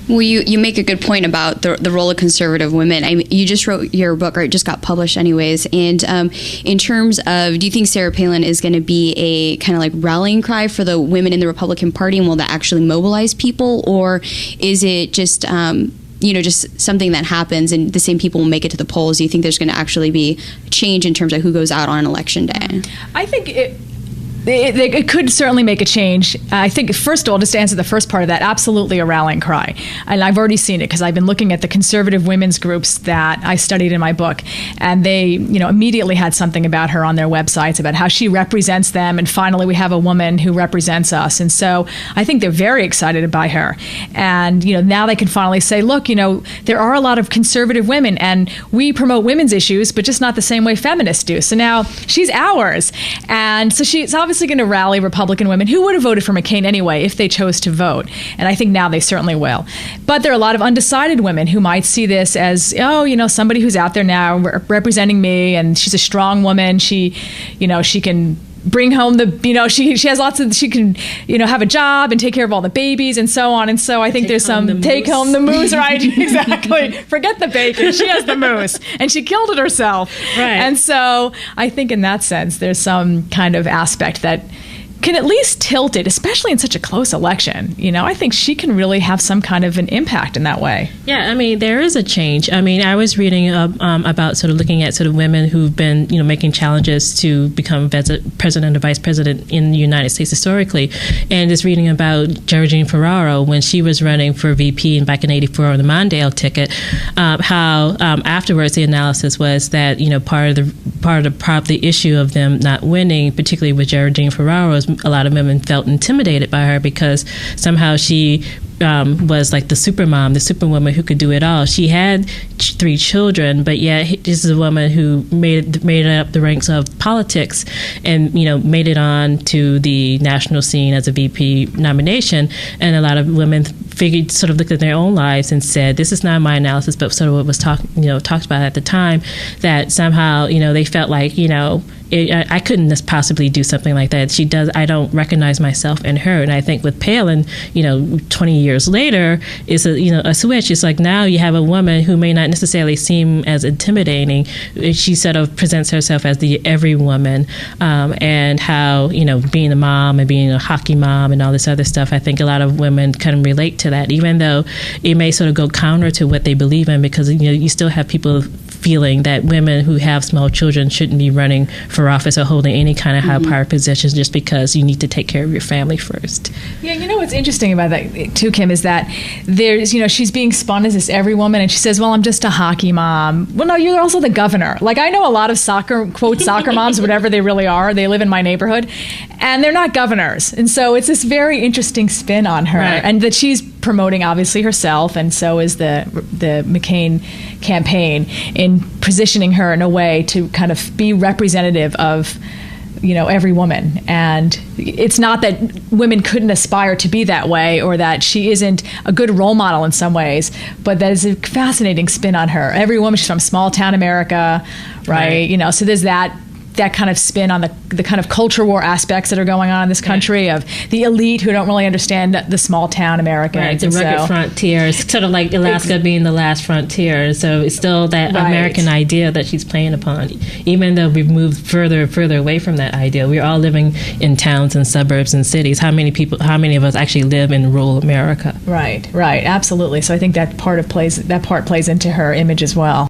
Well, you make a good point about the role of conservative women. You just wrote your book, or it just got published anyways. And in terms of, do you think Sarah Palin is going to be a kind of like rallying cry for the women in the Republican Party, and will that actually mobilize people? Or is it just, just something that happens and the same people will make it to the polls? Do you think there's going to actually be change in terms of who goes out on election day? I think it could certainly make a change. I think, first of all, just to answer the first part of that, absolutely a rallying cry. And I've already seen it because I've been looking at the conservative women's groups that I studied in my book. And they, immediately had something about her on their websites about how she represents them. And finally, we have a woman who represents us. And so I think they're very excited by her. And, now they can finally say, look, there are a lot of conservative women and we promote women's issues, but just not the same way feminists do. So now she's ours. And so she's obviously going to rally Republican women who would have voted for McCain anyway if they chose to vote. And I think now they certainly will. But there are a lot of undecided women who might see this as, somebody who's out there now representing me, and she's a strong woman. She can bring home she has lots of, she can, have a job and take care of all the babies and so on. And so I think there's some take home the moose, right? Exactly. Forget the bacon. She has the moose and she killed it herself. Right. And so I think in that sense, there's some kind of aspect that can at least tilt it, especially in such a close election. I think she can really have some kind of an impact in that way. Yeah, there is a change. I was reading about sort of looking at sort of women who've been, making challenges to become president or vice president in the United States historically, and just reading about Geraldine Ferraro when she was running for VP back in '84 on the Mondale ticket. How afterwards the analysis was that part of the issue of them not winning, particularly with Geraldine Ferraro, is a lot of women felt intimidated by her because somehow she was like the supermom, the superwoman who could do it all. She had 3 children, but yet this is a woman who made it up the ranks of politics and made it on to the national scene as a VP nomination. And a lot of women sort of looked at their own lives and said, this is not my analysis, but sort of what was talked about at the time, that somehow they felt like I couldn't just possibly do something like that. I don't recognize myself in her. And I think with Palin, 20 years later, is a switch. It's like now you have a woman who may not necessarily seem as intimidating. She sort of presents herself as the every woman, and how, being a mom and being a hockey mom and all this other stuff, I think a lot of women can relate to that, even though it may sort of go counter to what they believe in, because, you still have people feeling that women who have small children shouldn't be running for office or holding any kind of high power positions just because you need to take care of your family first. Yeah, what's interesting about that too, Kim, is that there's, she's being spun as this every woman, and she says, well, I'm just a hockey mom. Well, no, you're also the governor. Like, I know a lot of soccer moms, whatever they really are. They live in my neighborhood, and they're not governors. And so it's this very interesting spin on her, right. And that she's promoting obviously herself, and so is the McCain campaign, in positioning her in a way to kind of be representative of every woman. And it's not that women couldn't aspire to be that way, or that she isn't a good role model in some ways, but that is a fascinating spin on her. Every woman, she's from small town America, right? So there's that kind of spin on the kind of culture war aspects that are going on in this country, of the elite who don't really understand the small town Americans. Right, the rugged frontier. It's sort of like Alaska being the last frontier. So it's still that American idea that she's playing upon. Even though we've moved further and further away from that idea, we're all living in towns and suburbs and cities. How many of us actually live in rural America? Right, absolutely. So I think that part plays into her image as well.